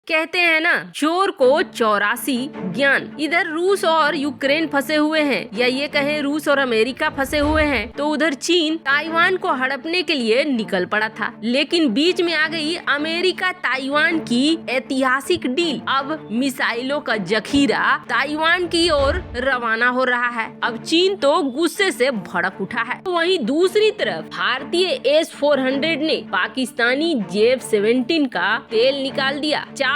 कहते हैं ना, चोर को 84 ज्ञान। इधर रूस और यूक्रेन फंसे हुए हैं, या ये कहें रूस और अमेरिका फंसे हुए हैं, तो उधर चीन ताइवान को हड़पने के लिए निकल पड़ा था। लेकिन बीच में आ गई अमेरिका ताइवान की ऐतिहासिक डील। अब मिसाइलों का जखीरा ताइवान की ओर रवाना हो रहा है। अब चीन तो गुस्से से भड़क उठा है। वहीं दूसरी तरफ भारतीय S-400 ने पाकिस्तानी JF-17 का तेल निकाल दिया। JF-17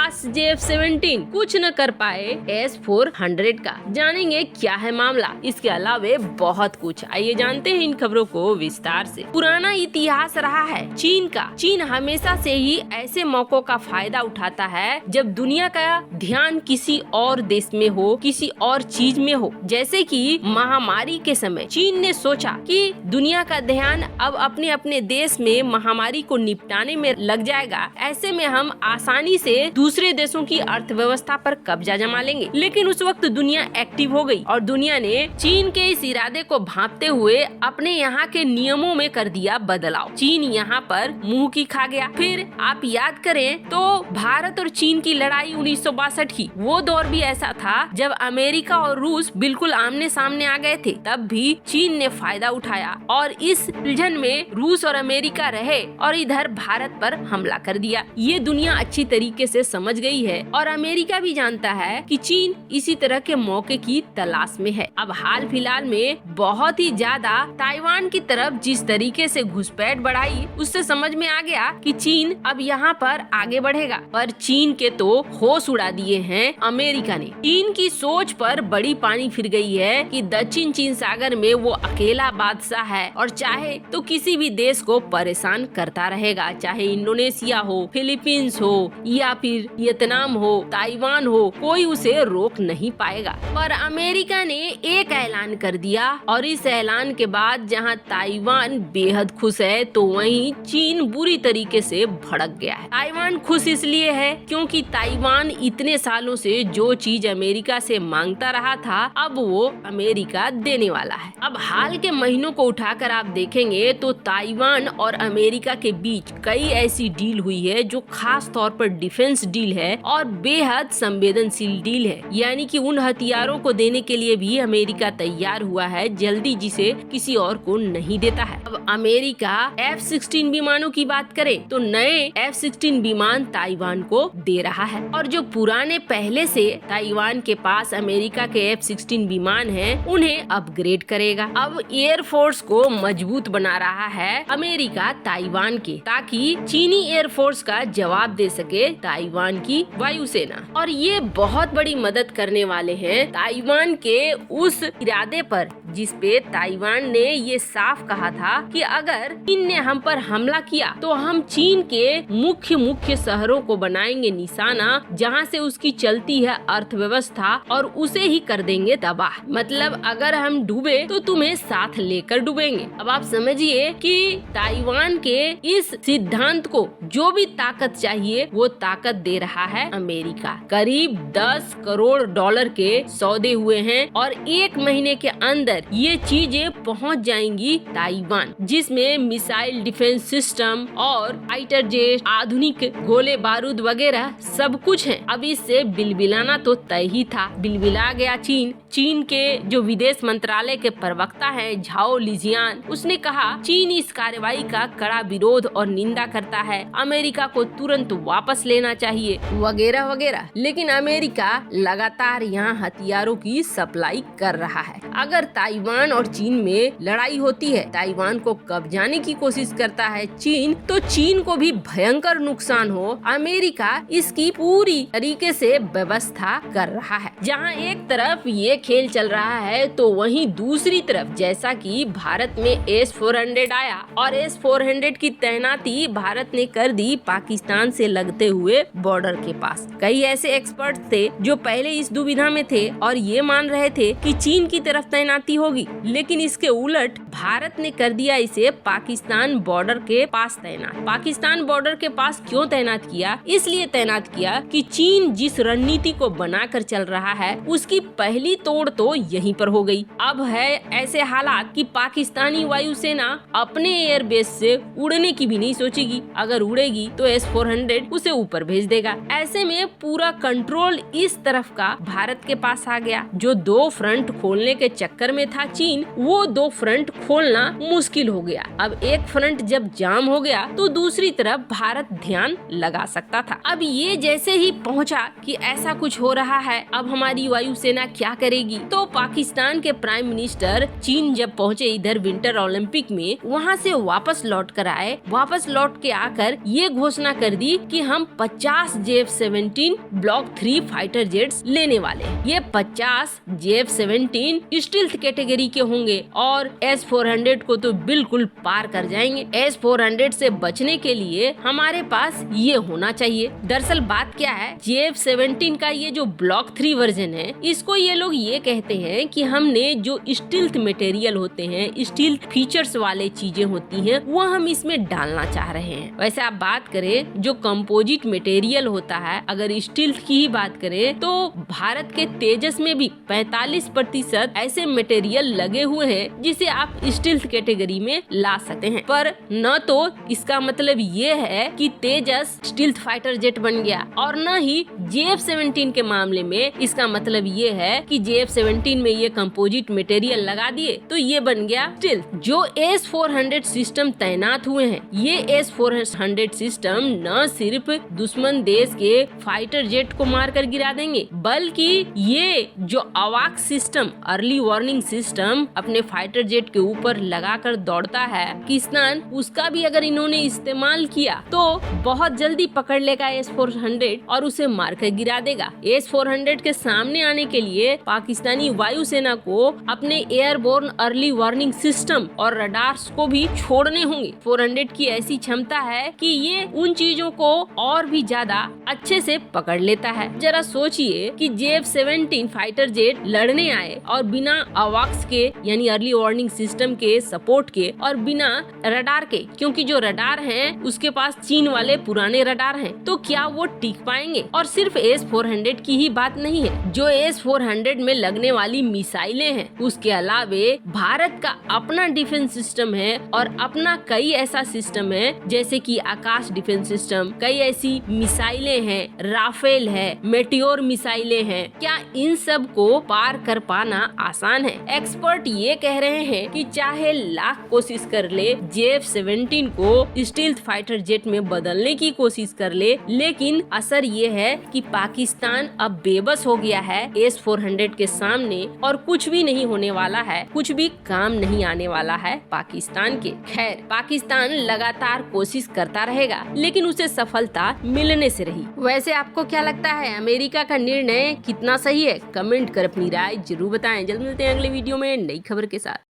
कुछ न कर पाए S-400 का। जानेंगे क्या है मामला, इसके अलावे बहुत कुछ। आइए जानते हैं इन खबरों को विस्तार से। पुराना इतिहास रहा है चीन का। चीन हमेशा से ही ऐसे मौकों का फायदा उठाता है जब दुनिया का ध्यान किसी और देश में हो, किसी और चीज में हो। जैसे कि महामारी के समय चीन ने सोचा कि दुनिया का ध्यान अब अपने अपने देश में महामारी को निपटाने में लग जाएगा, ऐसे में हम आसानी से दूसरे देशों की अर्थव्यवस्था पर कब्जा जमा लेंगे। लेकिन उस वक्त दुनिया एक्टिव हो गई और दुनिया ने चीन के इस इरादे को भांपते हुए अपने यहाँ के नियमों में कर दिया बदलाव। चीन यहाँ पर मुंह की खा गया। फिर आप याद करें तो भारत और चीन की लड़ाई 1962 की, वो दौर भी ऐसा था जब अमेरिका और रूस बिल्कुल आमने सामने आ गए थे। तब भी चीन ने फायदा उठाया और इस उलझन में रूस और अमेरिका रहे और इधर भारत पर हमला कर दिया। ये दुनिया अच्छी तरीके से समझ गई है और अमेरिका भी जानता है कि चीन इसी तरह के मौके की तलाश में है। अब हाल फिलहाल में बहुत ही ज्यादा ताइवान की तरफ जिस तरीके से घुसपैठ बढ़ाई, उससे समझ में आ गया कि चीन अब यहाँ पर आगे बढ़ेगा। पर चीन के तो होश उड़ा दिए हैं अमेरिका ने। चीन की सोच पर बड़ी पानी फिर गई है कि दक्षिण चीन सागर में वो अकेला बादशाह है और चाहे तो किसी भी देश को परेशान करता रहेगा, चाहे इंडोनेशिया हो, फिलीपींस हो या फिर वियतनाम हो, ताइवान हो, कोई उसे रोक नहीं पाएगा। पर अमेरिका ने एक ऐलान कर दिया और इस ऐलान के बाद जहां ताइवान बेहद खुश है तो वहीं चीन बुरी तरीके से भड़क गया है। ताइवान खुश इसलिए है क्योंकि ताइवान इतने सालों से जो चीज अमेरिका से मांगता रहा था, अब वो अमेरिका देने वाला है। अब हाल के महीनों को उठाकर आप देखेंगे तो ताइवान और अमेरिका के बीच कई ऐसी डील हुई है जो खास तौर पर डिफेंस डील है और बेहद संवेदनशील डील है। यानी कि उन हथियारों को देने के लिए भी अमेरिका तैयार हुआ है, जल्दी जिसे किसी और को नहीं देता है। अब अमेरिका F-16 विमानों की बात करें तो नए F-16 विमान ताइवान को दे रहा है और जो पुराने पहले से ताइवान के पास अमेरिका के F-16 विमान हैं, उन्हें अपग्रेड करेगा। अब एयरफोर्स को मजबूत बना रहा है अमेरिका ताइवान के, ताकि चीनी एयरफोर्स का जवाब दे सके ताइवान की वायुसेना। और ये बहुत बड़ी मदद करने वाले हैं ताइवान के उस इरादे पर जिस पे ताइवान ने ये साफ कहा था कि अगर चीन ने हम पर हमला किया तो हम चीन के मुख्य शहरों को बनाएंगे निशाना जहां से उसकी चलती है अर्थव्यवस्था और उसे ही कर देंगे तबाह। मतलब अगर हम डूबे तो तुम्हें साथ लेकर डूबेंगे। अब आप समझिए कि ताइवान के इस सिद्धांत को जो भी ताकत चाहिए वो ताकत दे रहा है अमेरिका। करीब 10 करोड़ डॉलर के सौदे हुए हैं और 1 महीने के अंदर ये चीजें पहुंच जाएंगी ताइवान, जिसमें मिसाइल डिफेंस सिस्टम और फाइटर जेट, आधुनिक गोले बारूद वगैरह सब कुछ है। अब इससे बिलबिलाना तो तय ही था। बिलबिला गया चीन। चीन के जो विदेश मंत्रालय के प्रवक्ता हैं झाओ लिजियान, उसने कहा चीन इस कार्रवाई का कड़ा विरोध और निंदा करता है, अमेरिका को तुरंत वापस लेना चाहिए वगैरह वगैरह। लेकिन अमेरिका लगातार यहाँ हथियारों की सप्लाई कर रहा है। अगर ताइवान और चीन में लड़ाई होती है, ताइवान को कब्जाने की कोशिश करता है चीन, तो चीन को भी भयंकर नुकसान हो, अमेरिका इसकी पूरी तरीके से व्यवस्था कर रहा है। जहाँ एक तरफ ये खेल चल रहा है तो वहीं दूसरी तरफ जैसा कि भारत में S-400 आया और S-400 की तैनाती भारत ने कर दी पाकिस्तान से लगते हुए बॉर्डर के पास। कई ऐसे एक्सपर्ट थे जो पहले इस दुविधा में थे और ये मान रहे थे कि चीन की तरफ तैनाती होगी, लेकिन इसके उलट भारत ने कर दिया इसे पाकिस्तान बॉर्डर के पास तैनात। पाकिस्तान बॉर्डर के पास क्यों तैनात किया? इसलिए तैनात किया कि चीन जिस रणनीति को बनाकर चल रहा है उसकी पहली तोड़ तो यहीं पर हो गई। अब है ऐसे हालात कि पाकिस्तानी वायुसेना अपने एयरबेस से उड़ने की भी नहीं सोचेगी। अगर उड़ेगी तो S-400 उसे ऊपर भेज देगा। ऐसे में पूरा कंट्रोल इस तरफ का भारत के पास आ गया। जो 2 फ्रंट खोलने के चक्कर में था चीन, वो 2 फ्रंट खोलना मुश्किल हो गया। अब एक फ्रंट जब जाम हो गया तो दूसरी तरफ भारत ध्यान लगा सकता था। अब ये जैसे ही पहुंचा कि ऐसा कुछ हो रहा है, अब हमारी वायुसेना क्या करेगी, तो पाकिस्तान के प्राइम मिनिस्टर चीन जब पहुंचे इधर विंटर ओलंपिक में, वहां से वापस लौट कर आए। वापस लौट के आकर ये घोषणा कर दी कि हम 50 JF-17 ब्लॉक 3 फाइटर जेट्स लेने वाले। ये 50 JF-17 स्टील्थ कैटेगरी के होंगे और S-400 को तो बिल्कुल पार कर जाएंगे। S-400 से बचने के लिए हमारे पास ये होना चाहिए। दरअसल बात क्या है, JF-17 का ये जो ब्लॉक 3 वर्जन है, इसको ये लोग ये कहते हैं कि हमने जो स्टील्थ मटेरियल होते हैं, स्टील्थ फीचर्स वाले चीजें होती हैं, वो हम इसमें डालना चाह रहे हैं। वैसे आप बात करें जो कंपोजिट मटेरियल होता है, अगर स्टील्थ की ही बात करें तो भारत के तेजस में भी 45% ऐसे मटेरियल लगे हुए हैं जिसे आप स्टील्थ कैटेगरी में ला सकते हैं। पर न तो इसका मतलब ये है कि तेजस स्टील्थ फाइटर जेट बन गया और न ही JF-17 के मामले में इसका मतलब ये है कि JF-17 में ये कंपोजिट मटेरियल लगा दिए तो ये बन गया स्टील्थ। जो S-400 सिस्टम तैनात हुए हैं, ये S-400 सिस्टम न सिर्फ दुश्मन देश के फाइटर जेट को मारकर गिरा देंगे, बल्कि ये जो अवाक सिस्टम, अर्ली वार्निंग सिस्टम अपने फाइटर जेट के ऊपर लगाकर दौड़ता है पाकिस्तान, उसका भी अगर इन्होंने इस्तेमाल किया तो बहुत जल्दी पकड़ लेगा S-400 और उसे मारकर गिरा देगा। S-400 के सामने आने के लिए पाकिस्तानी वायुसेना को अपने एयरबोर्न अर्ली वार्निंग सिस्टम और रडार्स को भी छोड़ने होंगे। 400 की ऐसी क्षमता है कि ये उन चीजों को और भी ज्यादा अच्छे से पकड़ लेता है। जरा सोचिए कि JF-17 फाइटर जेट लड़ने आए और बिना अवाक्स के यानी अर्ली वार्निंग सिस्टम के सपोर्ट के और बिना रडार के, क्योंकि जो रडार हैं उसके पास चीन वाले पुराने रडार हैं, तो क्या वो टिक पाएंगे? और सिर्फ S-400 की ही बात नहीं है, जो S-400 में लगने वाली मिसाइलें हैं, उसके अलावे भारत का अपना डिफेंस सिस्टम है और अपना कई ऐसा सिस्टम है जैसे कि आकाश डिफेंस सिस्टम, कई ऐसी मिसाइलें हैं, राफेल है, मेटियोर मिसाइलें हैं। क्या इन सब को पार कर पाना आसान है? एक्सपर्ट ये कह रहे हैं कि चाहे लाख कोशिश कर ले, JF-17 को स्टील्थ फाइटर जेट में बदलने की कोशिश कर ले, लेकिन असर ये है कि पाकिस्तान अब बेबस हो गया है S-400 के सामने और कुछ भी नहीं होने वाला है, कुछ भी काम नहीं आने वाला है पाकिस्तान के। खैर, पाकिस्तान लगातार कोशिश करता रहेगा लेकिन उसे सफलता मिलने से रही। वैसे आपको क्या लगता है, अमेरिका का निर्णय कितना सही है? कमेंट कर अपनी राय जरूर बताएं। जल्द मिलते हैं अगले वीडियो में नई खबर के साथ।